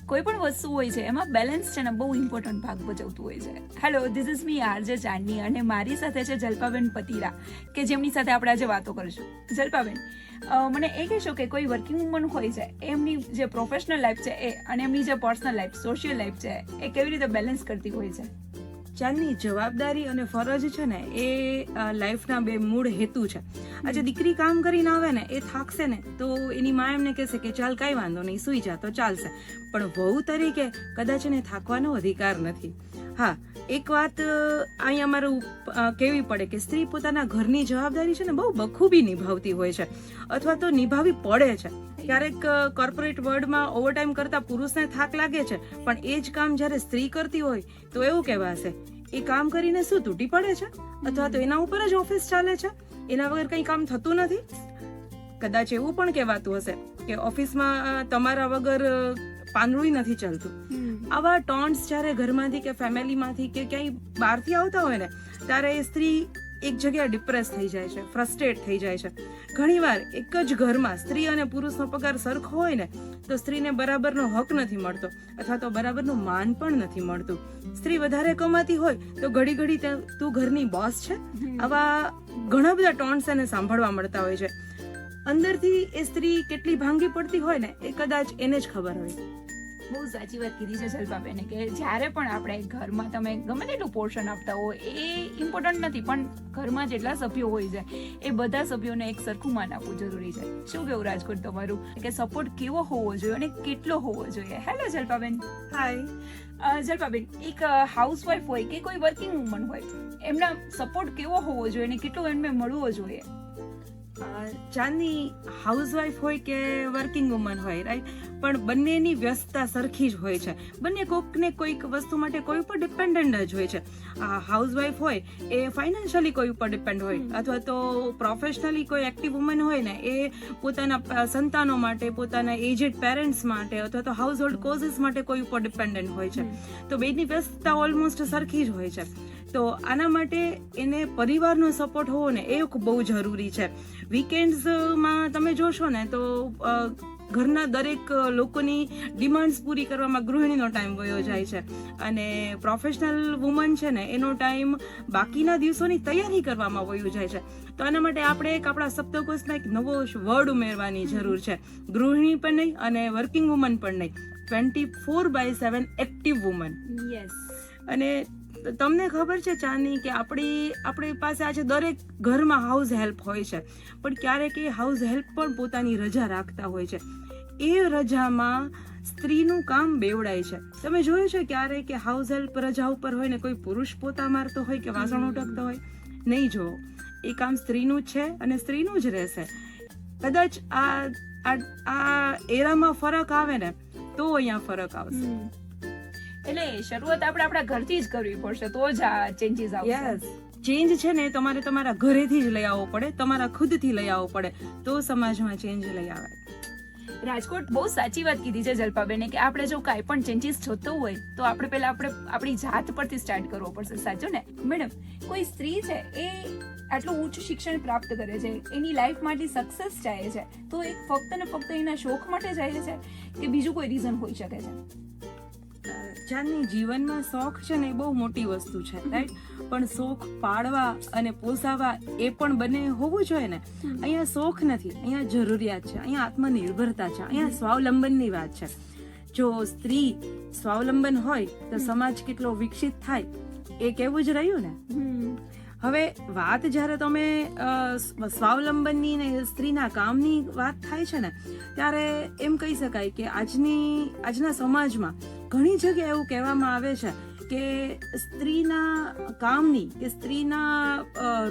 કોઈ પણ વસ્તુ હોય છે એમાં બેલેન્સ છે ને બહુ ઇમ્પોર્ટન્ટ ભાગ ભજવતું હોય છે. Hello, this is me RJ Chandni અને મારી સાથે છે જલ્પાબેન પતીરા, કે જેમની સાથે આપણે આજે વાતો કરીશું. જલ્પાબેન, મને એ કહેશો કે કોઈ વર્કિંગ વુમન હોય છે એમની જે પ્રોફેશનલ લાઈફ છે એ અને એમની જે પર્સનલ લાઈફ, સોશિયલ લાઈફ છે એ કેવી રીતે બેલેન્સ કરતી હોય છે? ચાંદની, જવાબદારી અને ફરજ છે ને એ લાઈફના બે મૂળ હેતુ છે. આજે દીકરી કામ કરીને આવે ને એ થાકશે ને તો એની મા એમને કહેશે કે ચાલ કાંઈ વાંધો નહીં, સૂઈ જા તો ચાલશે, પણ વહુ તરીકે કદાચ એને થાકવાનો અધિકાર નથી. હા, એક વાત અહીંયા મારું કહેવી પડે કે સ્ત્રી પોતાના ઘરની જવાબદારી છે ને બહુ બખૂબી નિભાવતી હોય છે, અથવા તો નિભાવવી પડે છે. ક્યારેક કોર્પોરેટ વર્લ્ડમાં ઓવરટાઈમ કરતા પુરુષને થાક લાગે છે, પણ એ જ કામ જ્યારે સ્ત્રી કરતી હોય તો એવું કહેવાશે એ કામ કરીને શું તૂટી પડે છે, અથવા તો એના ઉપર જ ઓફિસ ચાલે છે, એના વગર કંઈ કામ થતું નથી. કદાચ એવું પણ કહેવાતું હશે કે ઓફિસમાં તમારા વગર પાંદડું નથી ચાલતું. આવા ટોન્ટ્સ જ્યારે ઘરમાંથી કે ફેમિલીમાંથી કે ક્યાંય બહારથી આવતા હોય ને ત્યારે એ સ્ત્રી એક જગ્યાએ ડિપ્રેસ થઈ જાય છે, ફ્રસ્ટ્રેટ થઈ જાય છે. ઘણીવાર એક જ ઘરમાં સ્ત્રી અને પુરુષનો પગાર સરખો હોય ને તો સ્ત્રીને બરાબરનો હક નથી મળતો, અથવા તો બરાબરનું માન પણ નથી મળતું. સ્ત્રી વધારે કમાતી હોય તો ઘડી ઘડી તું ઘરની બોસ છે, આવા ઘણા બધા ટોન્ટ્સ એને સાંભળવા મળતા હોય છે. અંદરથી એ સ્ત્રી કેટલી ભાંગી પડતી હોય ને એ કદાચ એને જ ખબર હોય. બહુ સાચી વાત કીધી છે જલ્પાબેને કે જ્યારે પણ આપણે ઘરમાં તમે ગમે તેટલું પોર્શન આપતા હો એ ઇમ્પોર્ટન્ટ નથી, પણ ઘરમાં જેટલા સભ્યો હોય છે એ બધા સભ્યોને એક સરખું માન આપવું જરૂરી છે. શું કેવું રાજકોટ તમારું, કે સપોર્ટ કેવો હોવો જોઈએ અને કેટલો હોવો જોઈએ? હેલો જલ્પાબેન. હાય જલ્પાબેન, એક હાઉસવાઈફ હોય કે કોઈ વર્કિંગ વુમન હોય, એમના સપોર્ટ કેવો હોવો જોઈએ અને કેટલો એમને મળવો જોઈએ? ચાંદની, હાઉસવાઈફ હોય કે વર્કિંગ વુમન હોય, રાઈટ, પણ બંનેની વ્યસ્તતા સરખી જ હોય છે. બંને કોઈક ને કોઈક વસ્તુ માટે કોઈ ઉપર ડિપેન્ડન્ટ જ હોય છે. હાઉસવાઈફ હોય એ ફાઇનાન્શિયલી કોઈ ઉપર ડિપેન્ડ હોય, અથવા તો પ્રોફેશનલી કોઈ એક્ટિવ વુમન હોય ને એ પોતાના સંતાનો માટે, પોતાના એજેડ પેરેન્ટ્સ માટે, અથવા તો હાઉસ હોલ્ડ કોઝિસ માટે કોઈ ઉપર ડિપેન્ડન્ટ હોય છે. તો બેની વ્યસ્તતા ઓલમોસ્ટ સરખી જ હોય છે. તો આના માટે એને પરિવારનો સપોર્ટ હોવો ને એ બહુ જરૂરી છે. વીકેન્ડ્સમાં તમે જોશો ને તો ઘરના દરેક લોકોની ડિમાન્ડ્સ પૂરી કરવામાં ગૃહિણીનો ટાઈમ વયો જાય છે, અને પ્રોફેશનલ વુમન છે ને એનો ટાઈમ બાકીના દિવસોની તૈયારી કરવામાં વયો જાય છે. તો આના માટે આપણે એક આપણા શબ્દકોશમાં એક નવો વર્ડ ઉમેરવાની જરૂર છે. ગૃહિણી પણ નહીં અને વર્કિંગ વુમન પણ નહીં, 24/7 એક્ટિવ વુમન. યસ. અને તમને ખબર છે ચાંદની કે આપણી પાસે આજે દરેક ઘરમાં હાઉસ હેલ્પ હોય છે, પણ ક્યારેક એ હાઉસ હેલ્પ પણ પોતાની રજા રાખતા હોય છે. એ રજામાં સ્ત્રીનું કામ બેવડાય છે. તમે જોયું છે ક્યારે કે હાઉસ હેલ્પ રજા ઉપર હોય ને કોઈ પુરુષ પોતા મારતો હોય કે વાસણ ઉટકતો હોય? નહીં જોવો. એ કામ સ્ત્રીનું જ છે અને સ્ત્રીનું જ રહેશે. કદાચ આ એરામાં ફરક આવે ને તો અહીંયા ફરક આવશે. એટલે શરૂઆત આપણે આપણા ઘરથી જ કરવી પડશે તો જ આ ચેન્જીસ આવશે. ચેન્જ છે ને તમારે તમારા ઘરેથી જ લઈ આવવો પડે, તમારા ખુદથી લઈ આવવો પડે, તો સમાજમાં ચેન્જ લઈ આવે. રાજકોટ, બહુ સાચી વાત કીધી છે જલ્પાબેને કે આપણે જો કાંઈ પણ ચેન્જીસ જોતો હોય તો આપણે પહેલા આપણી જાત પરથી સ્ટાર્ટ કરવો પડશે. સાચું ને મેડમ? કોઈ સ્ત્રી છે એ આટલું ઉચ્ચ શિક્ષણ પ્રાપ્ત કરે છે, એની લાઈફ માટે સક્સેસ ચાહે છે, તો એ ફક્ત ને ફક્ત એના શોખ માટે ચાહે છે કે બીજું કોઈ રીઝન હોઈ શકે છે? ચાંદની, જીવનમાં શોખ છે ને એ બહુ મોટી વસ્તુ છે, રાઈટ, પણ શોખ પાળવા અને પોસાવા એ પણ બંને હોવું જોઈએ ને. અહીંયા શોખ નથી, અહીંયા જરૂરિયાત છે, અહીંયા આત્મનિર્ભરતા છે, અહીંયા સ્વાવલંબનની વાત છે. જો સ્ત્રી સ્વાવલંબન હોય તો સમાજ કેટલો વિકસિત થાય એ કેવું જ રહ્યું ને. હવે વાત જ્યારે તમે સ્વાવલંબનની ને સ્ત્રીના કામની વાત થાય છે ને ત્યારે એમ કહી શકાય કે આજના સમાજમાં ઘણી જગ્યાએ એવું કહેવામાં આવે છે કે સ્ત્રીના કામની કે સ્ત્રીના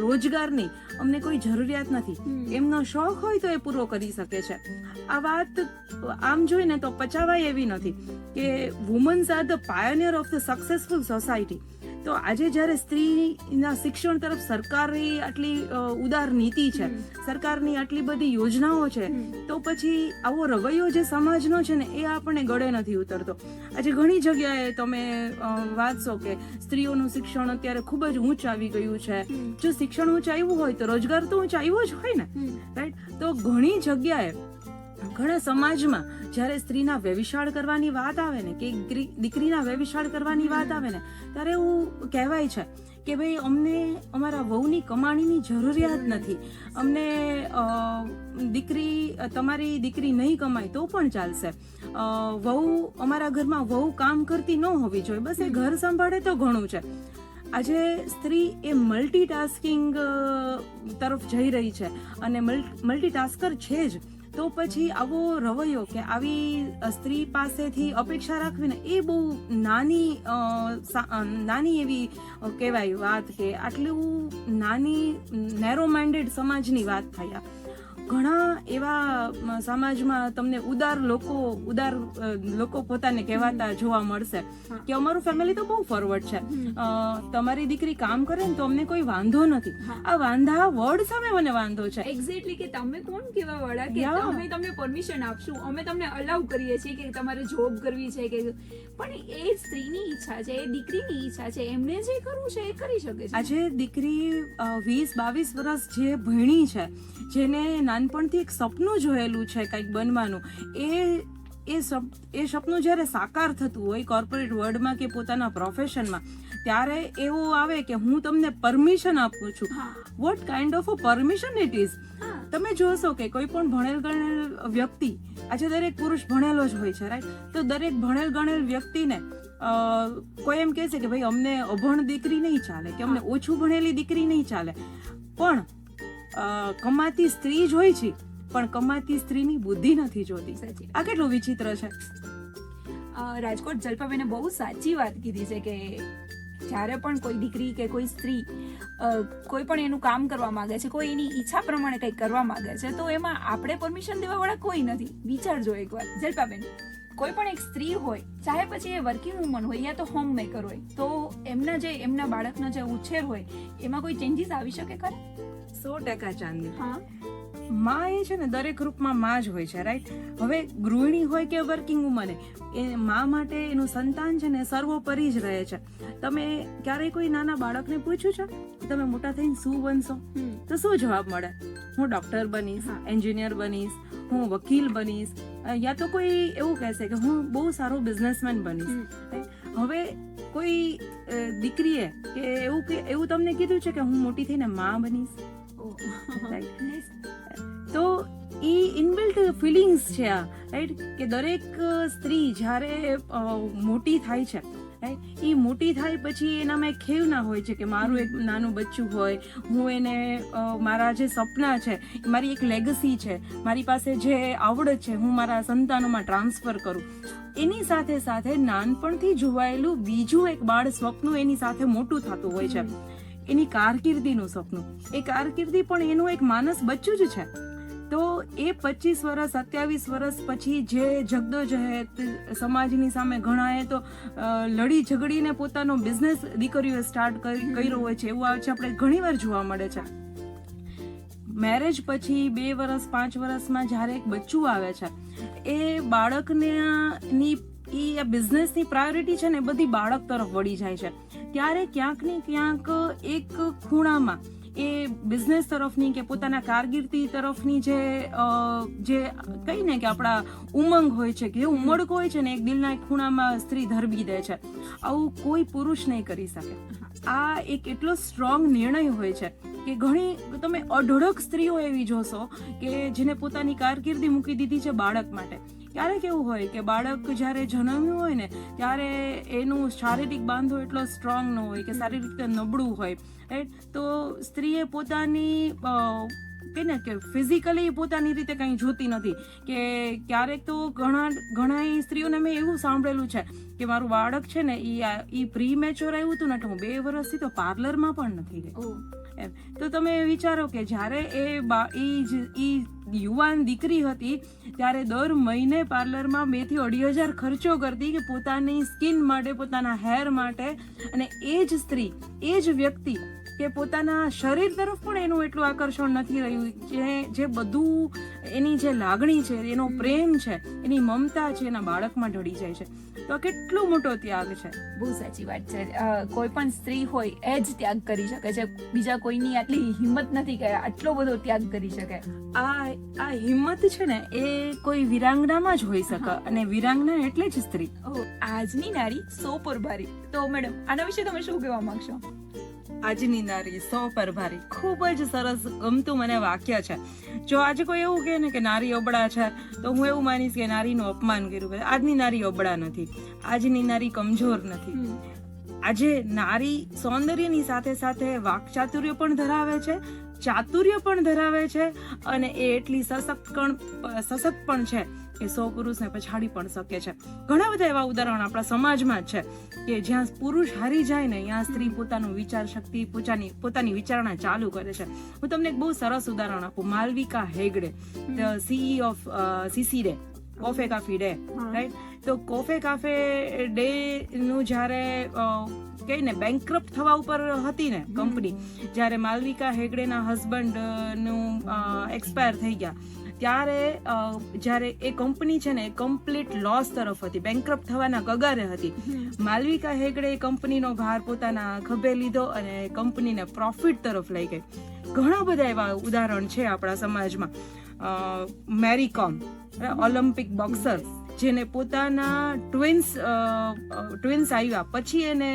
રોજગારની અમને કોઈ જરૂરિયાત નથી, એમનો શોખ હોય તો એ પૂરો કરી શકે છે. આ વાત આમ જોઈને તો પચાવાય એવી નથી કે women's are the pioneer of the successful society. તો આજે જ્યારે સ્ત્રીના શિક્ષણ તરફ સરકારની આટલી ઉદાર નીતિ છે, સરકારની આટલી બધી યોજનાઓ છે, તો પછી આવો રવૈયો જે સમાજનો છે ને એ આપણને ગળે નથી ઉતરતો. આજે ઘણી જગ્યાએ તમે વાંચશો કે સ્ત્રીઓનું શિક્ષણ અત્યારે ખૂબ જ ઊંચ આવી ગયું છે. જો શિક્ષણ ઊંચ આવ્યું હોય તો રોજગાર તો ઊંચ આવ્યો જ હોય ને, રાઈટ. તો ઘણી જગ્યાએ ઘણા સમાજમાં જ્યારે સ્ત્રીના વ્યભિચાર કરવાની વાત આવે ને કે દીકરીના વ્યભિચાર કરવાની વાત આવે ને ત્યારે એવું કહેવાય છે કે ભાઈ અમને અમારા વહુની કમાણીની જરૂરિયાત નથી, અમને તમારી દીકરી નહીં કમાય તો પણ ચાલશે, વહુ અમારા ઘરમાં વહુ કામ કરતી ન હોવી જોઈએ, બસ એ ઘર સંભાળે તો ઘણું છે. આજે સ્ત્રી એ મલ્ટીટાસ્કિંગ તરફ જઈ રહી છે અને મલ્ટીટાસ્કર છે જ, તો પછી આવો રવૈયો કે આવી સ્ત્રી પાસેથી અપેક્ષા રાખવી ને એ બહુ નાની એવી કહેવાય વાત, કે આટલું નાની નેરો માઇન્ડેડ સમાજની વાત થાય. ઘણા એવા સમાજમાં તમને ઉદાર લોકો પોતાને કહેવાતા જોવા મળશે કે અમારું ફેમિલી તો બહુ ફોરવર્ડ છે, તમારી દીકરી કામ કરે ને તો અમને કોઈ વાંધો નથી. આ વાંધા વર્ડ સામે મને વાંધો છે. એક્ઝેક્ટલી, કે તમે કોણ કેવા વાળા કે અમે તમને પરમિશન આપશું, અમે તમને અલાઉ કરીએ છીએ કે તમારે જોબ કરવી છે કે, પણ એ સ્ત્રીની ઈચ્છા છે, એ દીકરીની ઈચ્છા છે, એમને જે કરવું છે એ કરી શકે છે. આજે દીકરી 20-22 વર્ષ જે ભણી છે, જેને નાનપણથી એક સપનું જોયેલું છે કંઈક બનવાનું, એ સપનું જ્યારે સાકાર થતું હોય કોર્પોરેટ વર્લ્ડમાં કે પોતાના પ્રોફેશનમાં, ત્યારે એવું આવે કે હું તમને પરમિશન આપું છું. What kind of a permission it is? તમે જોશો કે કોઈ પણ ભણેલ ગણેલ વ્યક્તિ, આજે દરેક પુરુષ ભણેલો જ હોય છે, રાઈટ? તો દરેક ભણેલ ગણેલ વ્યક્તિને કોઈ એમ કહે છે કે ભાઈ અમને અભણ દીકરી નહીં ચાલે, કે અમને ઓછું ભણેલી દીકરી નહીં ચાલે, પણ કમાતી સ્ત્રી જ હોય છે, પણ કમાતી સ્ત્રીની બુદ્ધિ નથી જોતી. આ કેટલું વિચિત્ર છે. રાજકોટ જલ્પાબેને બહુ સાચી વાત કીધી છે કે જ્યારે પણ કોઈ દીકરી કે કોઈ સ્ત્રી કોઈ પણ એનું કામ કરવા માંગે છે, કોઈ એની ઈચ્છા પ્રમાણે કંઈક કરવા માંગે છે, તો એમાં આપણે પરમિશન દેવા વાળા કોઈ નથી. વિચારજો એકવાર જલ્પાબેન, કોઈ પણ એક સ્ત્રી હોય, ચાહે પછી એ વર્કિંગ વુમન હોય યા તો હોમ મેકર હોય, તો એમના બાળકનો જે ઉછેર હોય એમાં કોઈ ચેન્જીસ આવી શકે ખરા? 100% ચાંદી. હા, માં એ છે ને દરેક રૂપમાં માં જ હોય છે, રાઈટ? હવે ગૃહિણી હોય કે વર્કિંગ વુમન, એ માં માટે એનું સંતાન છે ને સર્વોપરી જ રહે છે. તમે ક્યારેય કોઈ નાના બાળકને પૂછ્યું છે તમે મોટા થઈને શું બનશો? તો શું જવાબ મળે? હું ડોક્ટર બનીશ, એન્જિનિયર બનીશ, હું વકીલ બનીશ, યા તો કોઈ એવું કહેશે કે હું બહુ સારો બિઝનેસમેન બનીશ. હવે કોઈ દીકરીએ કે એવું તમને કીધું છે કે હું મોટી થઈને માં બનીશ? તો એ ઇનબિલ્ટ ફિલિંગ્સ છે આ, રાઈટ? કે દરેક સ્ત્રી જ્યારે મોટી થાય છે, એ મોટી થાય પછી એનામાં એક ખેવના હોય છે કે મારું એક નાનું બચ્ચું હોય, હું એને મારા જે સપના છે, મારી એક લેગસી છે, મારી પાસે જે આવડત છે હું મારા સંતાનોમાં ટ્રાન્સફર કરું. એની સાથે સાથે નાનપણથી જોવાયેલું બીજું એક બાળ સ્વપ્ન એની સાથે મોટું થતું હોય છે, એની કારકિર્દીનું સપનું. એ કારકિર્દી પણ એનું એક માનસ બચ્ચું જ છે. તો એ 25 વર્ષ 27 વર્ષ પછી જે જગદોજહેદ સમાજની સામે ઘણાએ તો લડી ઝઘડીને પોતાનો બિઝનેસ દીકરીઓએ સ્ટાર્ટ કર્યો હોય છે, એવું આવે છે, આપણે ઘણીવાર જોવા મળે છે. મેરેજ પછી 2 વર્ષ 5 વર્ષમાં જ્યારે એક બચ્ચું આવે છે, એ બાળકની એ બિઝનેસની પ્રાયોરિટી છે ને બધી બાળક તરફ વળી જાય છે. ત્યારે ક્યાંક ને ક્યાંક એક ખૂણામાં એ બિઝનેસ તરફની કે પોતાના કારકિર્દી તરફની જે કહીને કે આપણા ઉમંગ હોય છે, કે ઉમળકો હોય છે ને, એક દિલના એક ખૂણામાં સ્ત્રી ધરબી દે છે. આવું કોઈ પુરુષ નહીં કરી શકે. આ એક એટલો સ્ટ્રોંગ નિર્ણય હોય છે કે ઘણી તમે અઢળક સ્ત્રીઓ એવી જોશો કે જેને પોતાની કારકિર્દી મૂકી દીધી છે બાળક માટે. ક્યારેક એવું હોય કે બાળક જ્યારે જન્મ્યું હોય ને ત્યારે એનું શારીરિક બાંધો એટલો સ્ટ્રોંગ ન હોય કે શારીરિક રીતે નબળું હોય, રાઈટ? તો સ્ત્રીએ પોતાની કે ફિઝિકલી પોતાની રીતે કંઈ જોતી નથી. કે ક્યારેક તો ઘણા સ્ત્રીઓને મેં એવું સાંભળેલું છે કે મારું બાળક છે ને એ પ્રી મેચ્યોર આવ્યું હતું ને એટલે હું 2 વર્ષથી તો પાર્લરમાં પણ નથી ગઈ. તો તમે વિચારો કે જ્યારે એ યુવાન દીકરી હતી ત્યારે દર મહિને પાર્લરમાં 2,000 થી 2,500 ખર્ચો કરતી કે પોતાની સ્કિન માટે, પોતાના હેર માટે. અને એ જ સ્ત્રી, એ જ વ્યક્તિ કે પોતાના શરીર તરફ પણ એનું એટલું આકર્ષણ નથી રહ્યું, જે બધું એની જે લાગણી છે, એનો પ્રેમ છે, એની મમતા છે, એના બાળકમાં ઢળી જાય છે. તો આ કેટલો મોટો ત્યાગ છે. બહુ સાચી વાત છે. કોઈ પણ સ્ત્રી હોય એ જ ત્યાગ કરી શકે છે. બીજા કોઈની આટલી હિંમત નથી કે આટલો બધો ત્યાગ કરી શકે. આ હિંમત છે ને એ કોઈ વિરાંગનામાં જ હોઈ શકે, અને વિરાંગના એટલે જ સ્ત્રી. આજની નારી 100 પર ભારી. તો મેડમ આના વિશે તમે શું કહેવા માંગશો? આજની નારી 100 પર ભારી ખૂબ જ સરસ ગમતું મને વાક્ય છે. જો આજે કોઈ એવું કહે ને કે નારી અબળા છે, તો હું એવું માનીશ કે નારીનું અપમાન કર્યું. આજની નારી અબળા નથી, આજની નારી કમજોર નથી. આજે નારી સૌંદર્યની સાથે સાથે વાકચાતુર્ય પણ ધરાવે છે, ચાતુર્ય પણ ધરાવે છે, અને એ એટલી સશક્ત પણ છે કે 100 પુરુષને પછાડી પણ શકે છે. ઘણા બધા એવા ઉદાહરણ આપણા સમાજમાં જ છે કે જ્યાં પુરુષ હારી જાય ને ત્યાં સ્ત્રી પોતાનું વિચાર શક્તિ, પોતાની વિચારણા ચાલુ કરે છે. હું તમને એક બહુ સરસ ઉદાહરણ આપું. Malavika Hegde, CEO of CC day, coffee cafe day, right? તો કોફે કાફે ડે નું જ્યારે કહીને બેંકરપ્ટ થવા ઉપર હતી ને કંપની, જ્યારે માલવિકા હેગડેના હસબન્ડ નું એક્સપાયર થઈ ગયા, ત્યારે જ્યારે એ કંપની છે ને એ કમ્પ્લીટ લોસ તરફ હતી, બેંકરપ્ટ થવાના કગારે હતી. માલવિકા હેગડે એ કંપનીનો ભાર પોતાના ખભે લીધો અને કંપનીને પ્રોફિટ તરફ લઈ ગઈ. ઘણા બધા એવા ઉદાહરણ છે આપણા સમાજમાં. મેરી કોમ, ઓલિમ્પિક બોક્સર, જેને પોતાના ટ્વિન્સ આવ્યા પછી એને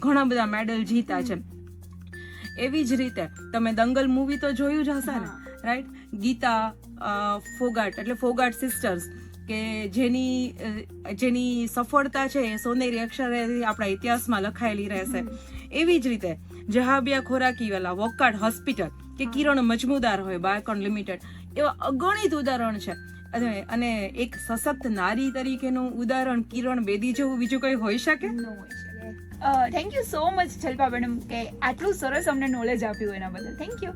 ઘણા બધા મેડલ જીતા છે. એવી જ રીતે તમે દંગલ મૂવી તો જોયું જ હશે ને, રાઈટ? ગીતા ફોગાટ એટલે ફોગાટ સિસ્ટર્સ, કે જેની સફળતા છે એ સોનેરી અક્ષરે આપણા ઇતિહાસમાં લખાયેલી રહેશે. એવી જ રીતે જહાબિયા ખોરાકીવાલા, વોકાર્ડ હોસ્પિટલ, કે કિરણ મજમુદાર હોય, બાયોકોન લિમિટેડ, એવા અગણિત ઉદાહરણ છે. અને એક સશક્ત નારી તરીકેનું ઉદાહરણ કિરણ બેદી જેવું બીજું કઈ હોઈ શકે? Thank you so much Jalpa madam કે આટલું સરસ અમને નોલેજ આપ્યું એના બદલ. Thank you.